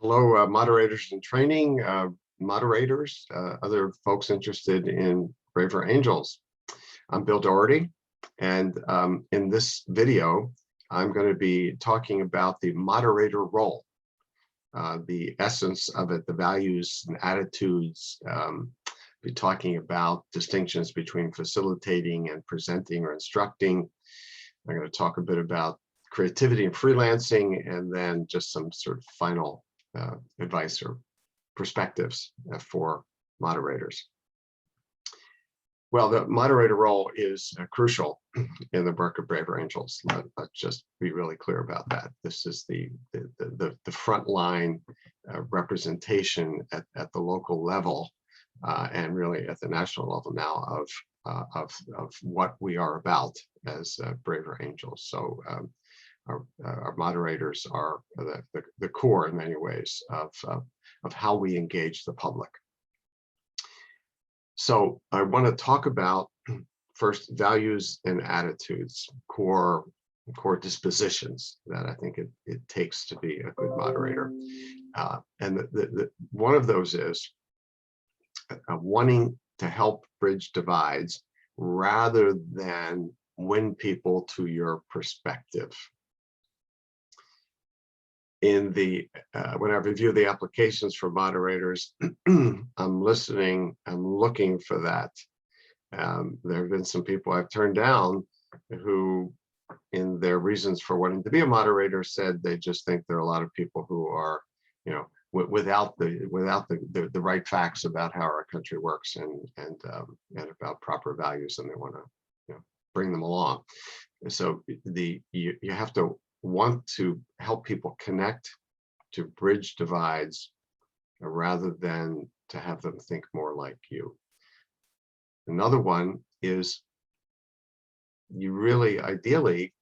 Hello, moderators in training, moderators, other folks interested in Braver Angels. I'm Bill Doherty, and in this video, I'm going to be talking about the moderator role, the essence of it, the values and attitudes, be talking about distinctions between facilitating and presenting or instructing. I'm going to talk a bit about creativity and freelancing, and then just some sort of final advice or perspectives for moderators. Well, the moderator role is crucial in the work of Braver Angels. Let's just be really clear about that. This is the frontline representation at the local level and really at the national level now of what we are about as Braver Angels. So our moderators are the core in many ways of how we engage the public. So I want to talk about first values and attitudes, core dispositions that I think it takes to be a good moderator. And one of those is wanting to help bridge divides rather than win people to your perspective. In the when I review the applications for moderators, I'm looking for that. There have been some people I've turned down who, in their reasons for wanting to be a moderator, said they just think there are a lot of people who are, without the right facts about how our country works and about proper values, and they want to bring them along. So you have to want to help people connect, to bridge divides, rather than to have them think more like you. Another one is you really ideally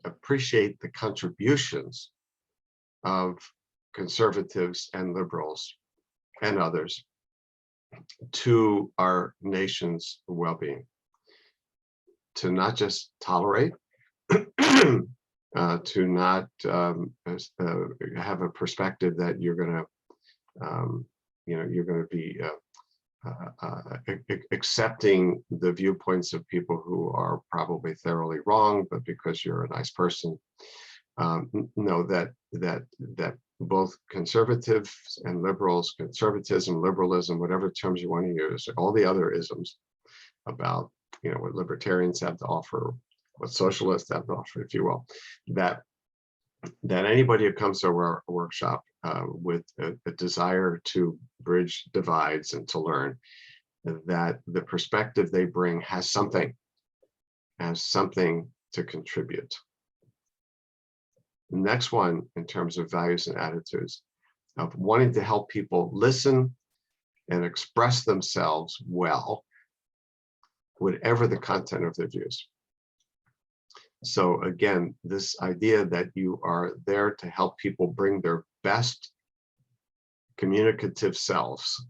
appreciate the contributions of conservatives and liberals and others to our nation's well-being, to not just tolerate, to not have a perspective that you're going to be accepting the viewpoints of people who are probably thoroughly wrong, but because you're a nice person. Know that both conservatives and liberals, conservatism, liberalism, whatever terms you want to use, all the other isms about what libertarians have to offer, what socialists have to offer, if you will, that anybody who comes to our workshop with a desire to bridge divides and to learn, that the perspective they bring has something to contribute. The next one, in terms of values and attitudes, of wanting to help people listen and express themselves well, whatever the content of their views. So again, this idea that you are there to help people bring their best communicative selves,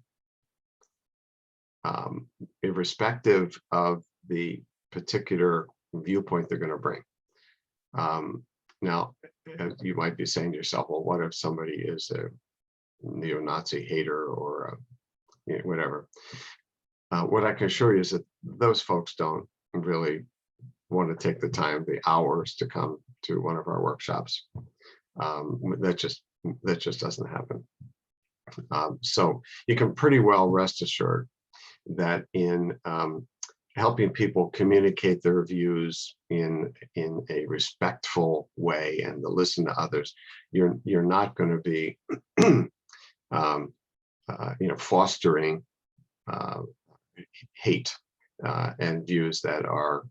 irrespective of the particular viewpoint they're going to bring. Now, you might be saying to yourself, well, what if somebody is a neo-Nazi hater or whatever? What I can assure you is that those folks don't really want to take the time, the hours, to come to one of our workshops. That just doesn't happen. So you can pretty well rest assured that in helping people communicate their views in a respectful way and to listen to others, you're not going to be fostering hate and views that are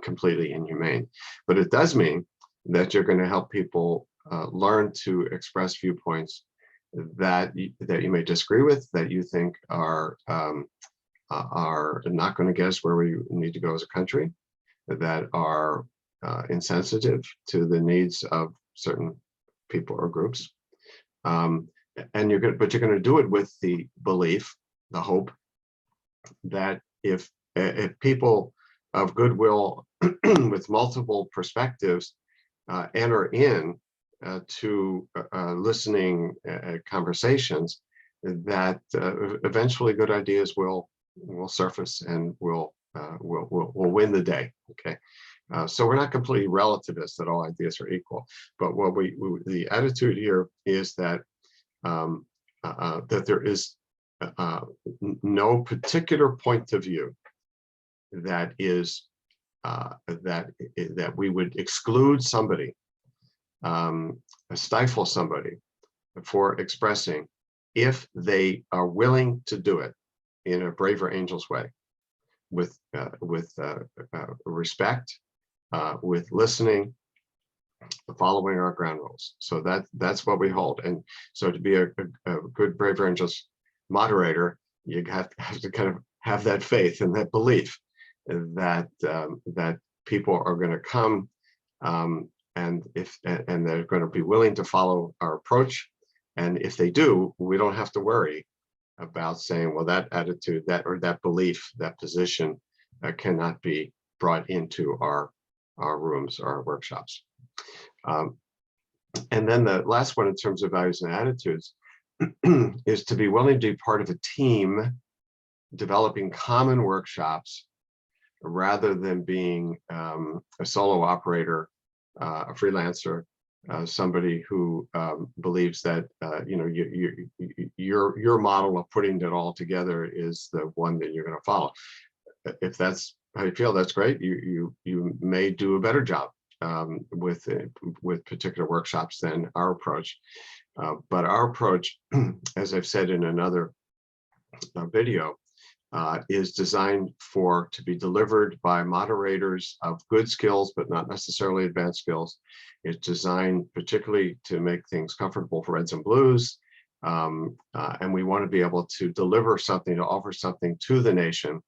completely inhumane. But it does mean that you're going to help people learn to express viewpoints that you may disagree with, that you think are not going to get us where we need to go as a country, that are insensitive to the needs of certain people or groups. And you're going to do it with the belief, the hope, that if people of goodwill with multiple perspectives enter in to listening conversations, that eventually good ideas will surface and will win the day. Okay, so we're not completely relativists that all ideas are equal, but what the attitude here is that that there is no particular point of view that is that we would exclude somebody, stifle somebody for expressing, if they are willing to do it in a braver angels way, with respect, with listening, following our ground rules. So that's what we hold. And so to be a good braver angels moderator, you have to kind of have that faith and that belief that that people are going to come, and they're going to be willing to follow our approach. And if they do, we don't have to worry about saying, well, that attitude, that belief, that position cannot be brought into our rooms, our workshops. And then the last one in terms of values and attitudes is to be willing to be part of a team developing common workshops, rather than being a solo operator, a freelancer, somebody who believes that your model of putting it all together is the one that you're going to follow. If that's how you feel, that's great. You may do a better job with particular workshops than our approach. But our approach, as I've said in another video, is designed to be delivered by moderators of good skills, but not necessarily advanced skills. It's designed particularly to make things comfortable for reds and blues. And we want to be able to deliver something, to offer something to the nation,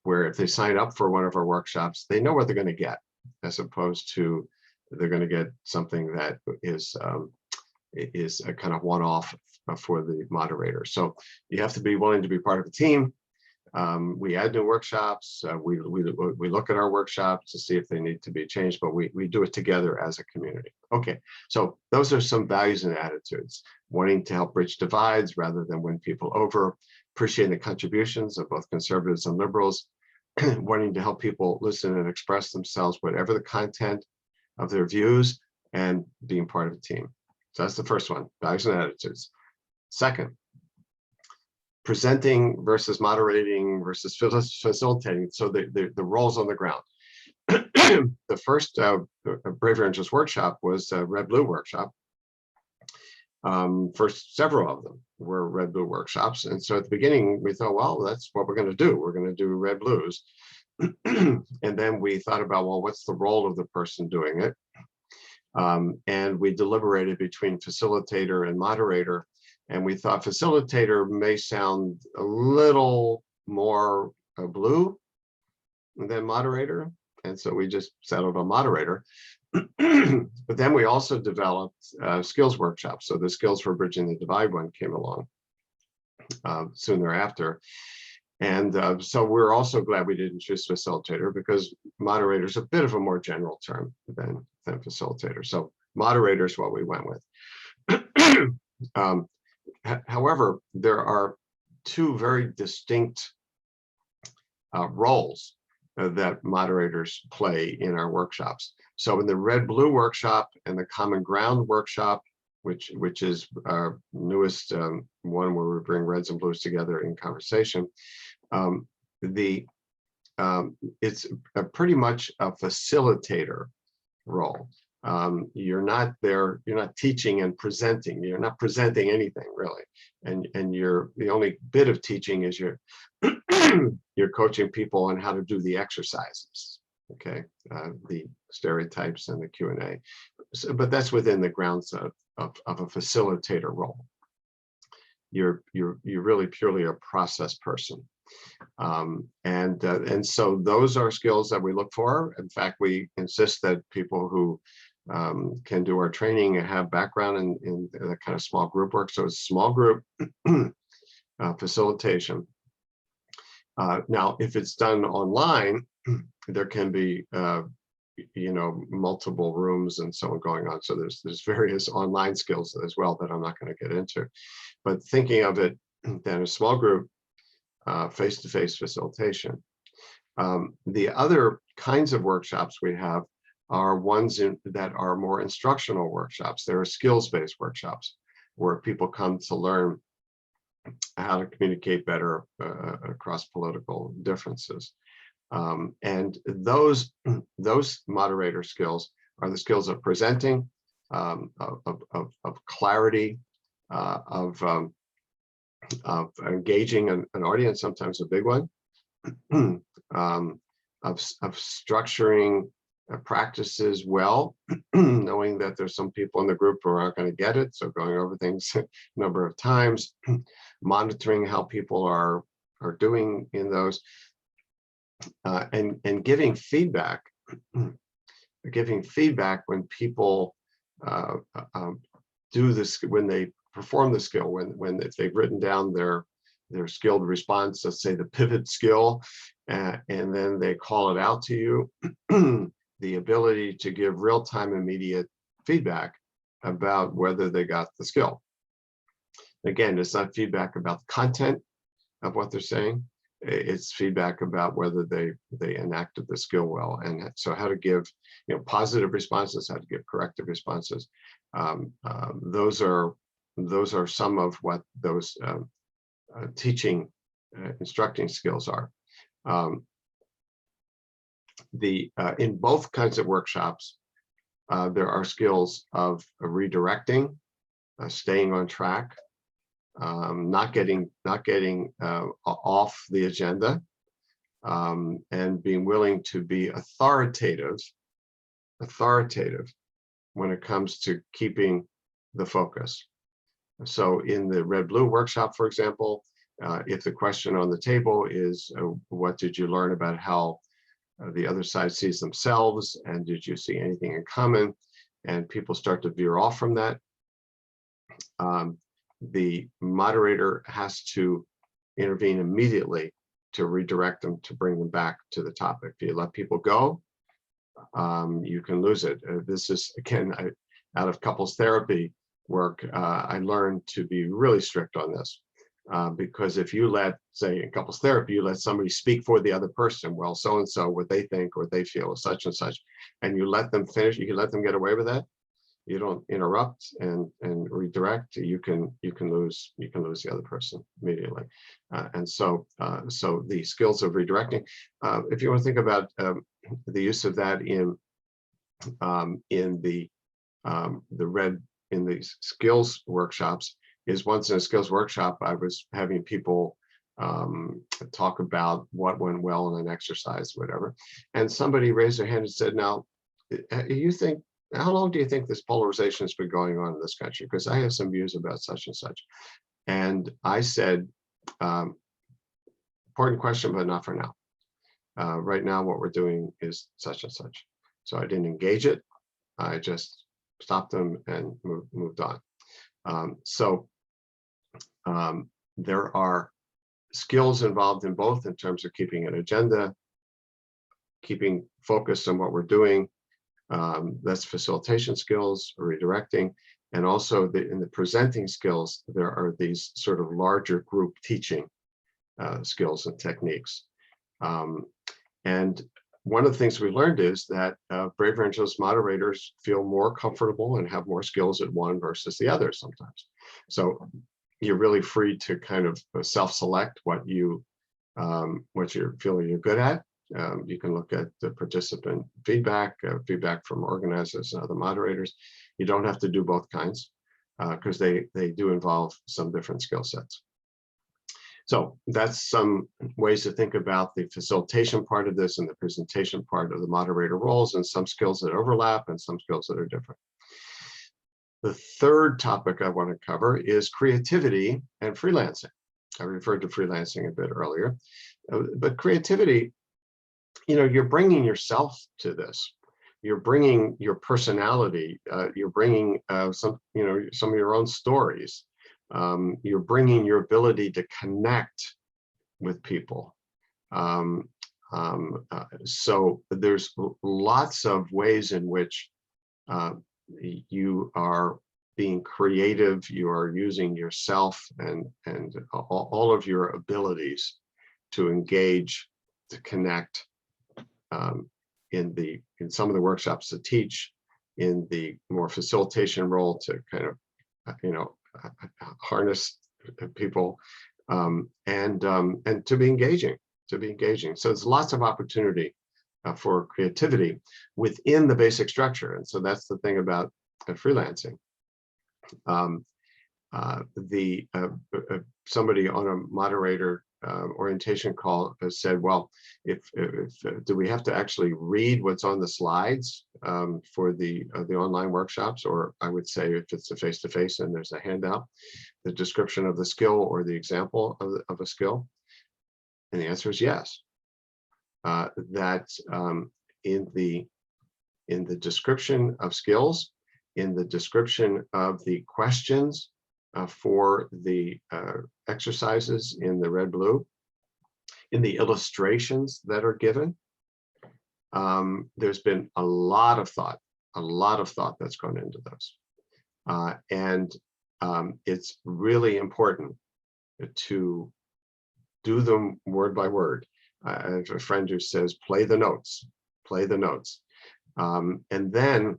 where if they sign up for one of our workshops, they know what they're going to get, as opposed to they're going to get something that is a kind of one-off for the moderator. So you have to be willing to be part of a team. We add new workshops. We look at our workshops to see if they need to be changed, but we do it together as a community. Okay, so those are some values and attitudes: wanting to help bridge divides rather than win people over, appreciating the contributions of both conservatives and liberals, wanting to help people listen and express themselves, whatever the content of their views, and being part of a team. So that's the first one, values and attitudes. Second, presenting versus moderating versus facilitating. So the roles on the ground. The first Braver Angels workshop was a red-blue workshop. First, several of them were red-blue workshops. And so at the beginning, we thought, well, that's what we're going to do. We're going to do red-blues. And then we thought about, well, what's the role of the person doing it? And we deliberated between facilitator and moderator. And we thought facilitator may sound a little more blue than moderator. And so we just settled on moderator. But then we also developed skills workshops. So the skills for bridging the divide one came along soon thereafter. And so we're also glad we didn't choose facilitator, because moderator is a bit of a more general term than facilitator. So moderator is what we went with. However, there are two very distinct roles that moderators play in our workshops. So in the red-blue workshop and the common ground workshop, which is our newest one where we bring reds and blues together in conversation, it's pretty much a facilitator role. You're not there, you're not teaching and presenting, you're not presenting anything really. And the only bit of teaching is you're coaching people on how to do the exercises, okay, the stereotypes and the Q&A. So, but that's within the grounds of a facilitator role. You're really purely a process person. And so those are skills that we look for. In fact, we insist that people who can do our training and have background in the kind of small group work. So it's small group facilitation. Now, if it's done online, there can be multiple rooms and so on going on. So there's various online skills as well that I'm not going to get into. But thinking of it then a small group, face-to-face facilitation. The other kinds of workshops we have are ones that are more instructional workshops. There are skills-based workshops where people come to learn how to communicate better across political differences. And those moderator skills are the skills of presenting, of clarity, of engaging an audience, sometimes a big one, of structuring practices well, knowing that there's some people in the group who aren't going to get it, so going over things a number of times, monitoring how people are doing in those, and giving feedback, when people do this, when they perform the skill, if they've written down their skilled response, let's say the pivot skill, and then they call it out to you, the ability to give real-time immediate feedback about whether they got the skill. Again, it's not feedback about the content of what they're saying. It's feedback about whether they enacted the skill well, and so how to give positive responses, how to give corrective responses. Those are some of what those teaching, instructing skills are. In both kinds of workshops, there are skills of redirecting, staying on track, not getting off the agenda, and being willing to be authoritative when it comes to keeping the focus. So in the red-blue workshop, for example, if the question on the table is, what did you learn about how the other side sees themselves, and did you see anything in common, and people start to veer off from that, the moderator has to intervene immediately to redirect them, to bring them back to the topic. If you let people go, you can lose it. This is, again, out of couples therapy work, I learned to be really strict on this. Because if you let, say, in couples therapy, you let somebody speak for the other person, well, so-and-so, what they think or what they feel is such and such, and you let them finish, you can let them get away with that. You don't interrupt and redirect, you can lose the other person immediately. And so the skills of redirecting, if you want to think about the use of that in the skills workshops, is once in a skills workshop, I was having people talk about what went well in an exercise, whatever. And somebody raised their hand and said, now, how long do you think this polarization has been going on in this country? Because I have some views about such and such. And I said, important question, but not for now. Right now, what we're doing is such and such. So I didn't engage it. I just stopped them and moved on. There are skills involved in both, in terms of keeping an agenda, keeping focus on what we're doing. That's facilitation skills, redirecting, and also in the presenting skills, there are these sort of larger group teaching skills and techniques. And one of the things we learned is that brave evangelist moderators feel more comfortable and have more skills at one versus the other sometimes. So you're really free to kind of self-select what you're feeling you're good at. You can look at the participant feedback, feedback from organizers and other moderators. You don't have to do both kinds because they do involve some different skill sets. So that's some ways to think about the facilitation part of this and the presentation part of the moderator roles, and some skills that overlap and some skills that are different. The third topic I want to cover is creativity and freelancing. I referred to freelancing a bit earlier, but creativity, you're bringing yourself to this. You're bringing your personality. You're bringing some of your own stories. You're bringing your ability to connect with people. So there's lots of ways in which you are being creative, you are using yourself and all of your abilities to engage, to connect, in some of the workshops to teach, in the more facilitation role to kind of harness people, and to be engaging, So there's lots of opportunity for creativity within the basic structure. And so that's the thing about freelancing. Somebody on a moderator orientation call has said, well, if do we have to actually read what's on the slides for the online workshops? Or I would say if it's a face-to-face and there's a handout, the description of the skill or the example of a skill? And the answer is yes. That in the description of skills, in the description of the questions for the exercises in the red blue, in the illustrations that are given, there's been a lot of thought that's gone into those. And it's really important to do them word by word. I have a friend who says, play the notes. And then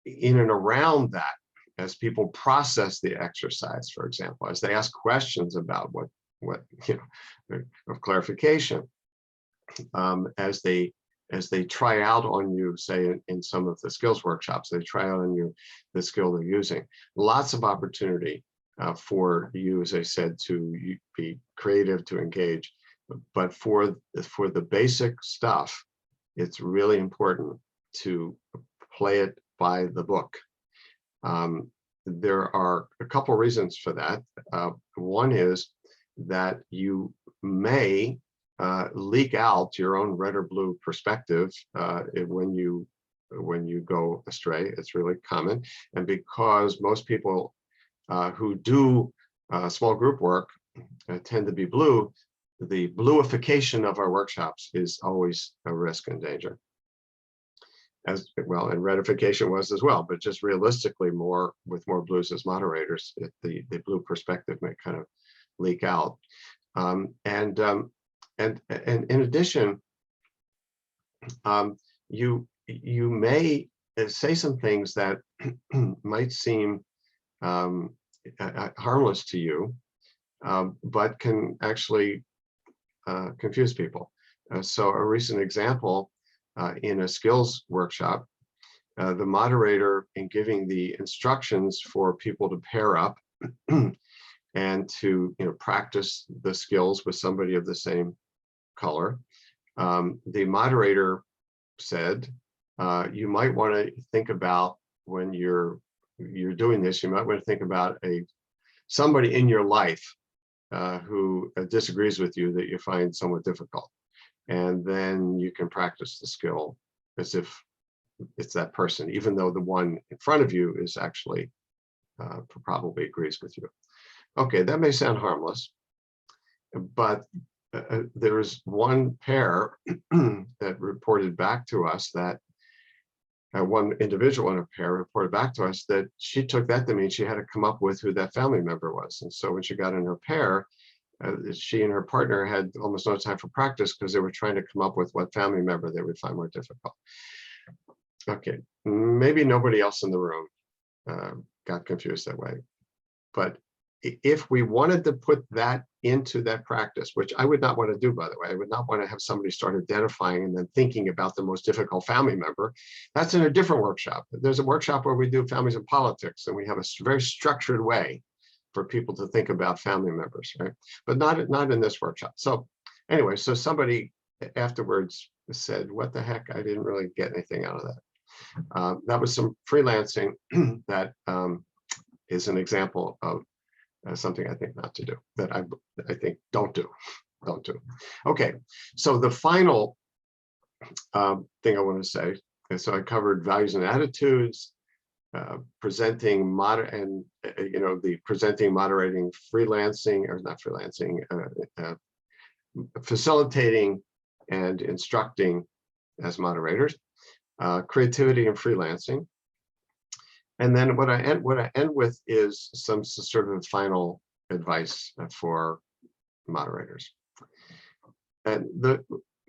in and around that, as people process the exercise, for example, as they ask questions about what of clarification, as they try out on you, say in some of the skills workshops, they try out on you the skill they're using. Lots of opportunity for you, as I said, to be creative, to engage. But for the basic stuff, it's really important to play it by the book. There are a couple reasons for that. One is that you may leak out your own red or blue perspective when you go astray. It's really common, and because most people who do small group work tend to be blue, the bluification of our workshops is always a risk and danger. As well, and redification was as well, but just realistically, with more blues as moderators, the blue perspective may kind of leak out. And in addition, you may say some things that might seem harmless to you, but can actually confuse people. So a recent example, in a skills workshop, the moderator, in giving the instructions for people to pair up and to practice the skills with somebody of the same color, the moderator said, you might want to think about, when you're doing this, you might want to think about somebody in your life who disagrees with you, that you find somewhat difficult. And then you can practice the skill as if it's that person, even though the one in front of you is actually probably agrees with you. Okay, that may sound harmless, but there is one pair that reported back to us that one individual in a pair reported back to us that she took that to mean she had to come up with who that family member was. And so when she got in her pair, she and her partner had almost no time for practice because they were trying to come up with what family member they would find more difficult. Okay, maybe nobody else in the room got confused that way. But if we wanted to put that into that practice, which I would not want to do, by the way, I would not want to have somebody start identifying and then thinking about the most difficult family member. That's in a different workshop. There's a workshop where we do families and politics, and we have a very structured way for people to think about family members, right? But not in this workshop. So anyway, so somebody afterwards said, what the heck, I didn't really get anything out of that. That was some freelancing that is an example of something I think not to do, that I think don't do. Okay, so the final thing I want to say, and so I covered values and attitudes, presenting moderating freelancing, or not freelancing, facilitating and instructing as moderators, creativity and freelancing. And then what I end with is some sort of final advice for moderators. And the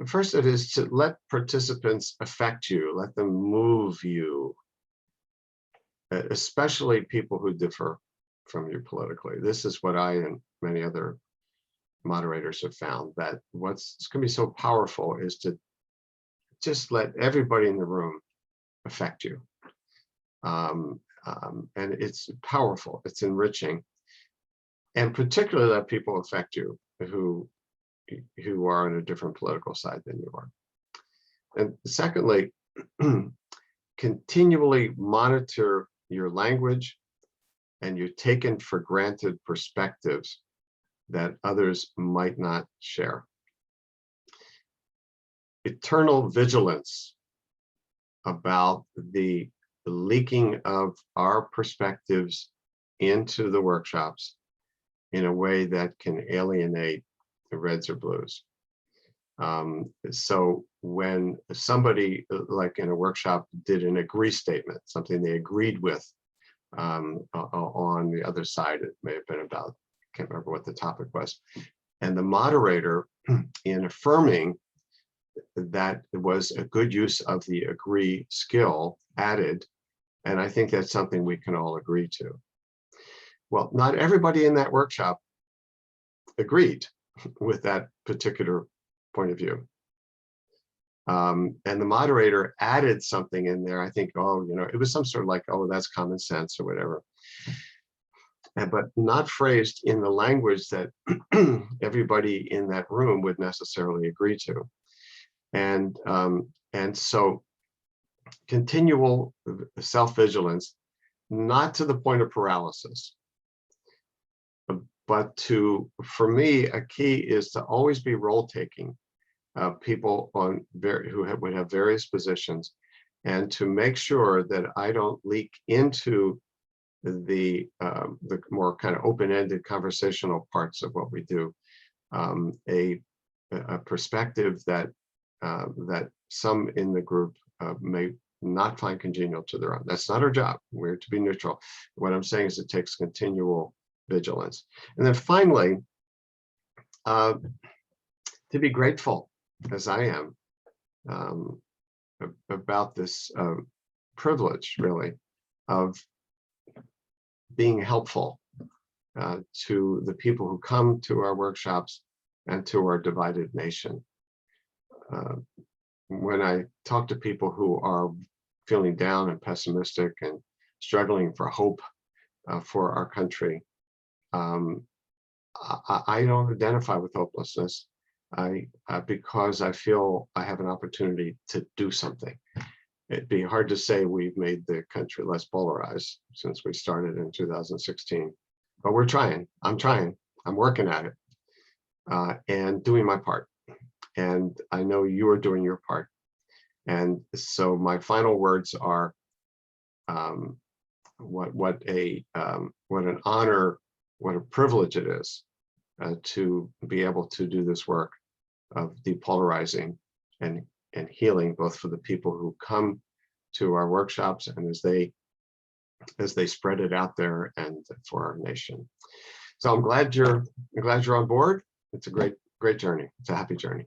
first it is to let participants affect you, let them move you, especially people who differ from you politically. This is what I and many other moderators have found, that what's going to be so powerful is to just let everybody in the room affect you. And it's powerful, it's enriching, and particularly let people affect you who are on a different political side than you are. And secondly, continually monitor your language and your taken for granted perspectives that others might not share. Eternal vigilance about the leaking of our perspectives into the workshops in a way that can alienate the reds or blues. So when somebody, like in a workshop, did an agree statement, something they agreed with on the other side, it may have been about, I can't remember what the topic was, and the moderator, in affirming that it was a good use of the agree skill, added, and I think that's something we can all agree to. Well, not everybody in that workshop agreed with that particular point of view. And the moderator added something in there. I think, oh, it was some sort of like, oh, that's common sense or whatever. But not phrased in the language that everybody in that room would necessarily agree to. And so continual self-vigilance, not to the point of paralysis, but for me, a key is to always be role-taking people who would have various positions, and to make sure that I don't leak into the more kind of open-ended conversational parts of what we do, a perspective that some in the group may not find congenial to their own. That's not our job. We're to be neutral. What I'm saying is it takes continual vigilance. And then finally, to be grateful, as I am, about this privilege, really, of being helpful to the people who come to our workshops and to our divided nation. When I talk to people who are feeling down and pessimistic and struggling for hope for our country, I don't identify with hopelessness because I feel I have an opportunity to do something. It'd be hard to say we've made the country less polarized since we started in 2016, but we're trying. I'm trying. I'm working at it and doing my part. And I know you are doing your part. And so my final words are, what an honor, what a privilege it is to be able to do this work of depolarizing and healing, both for the people who come to our workshops and as they spread it out there, and for our nation. So I'm glad you're on board. It's a great journey. It's a happy journey.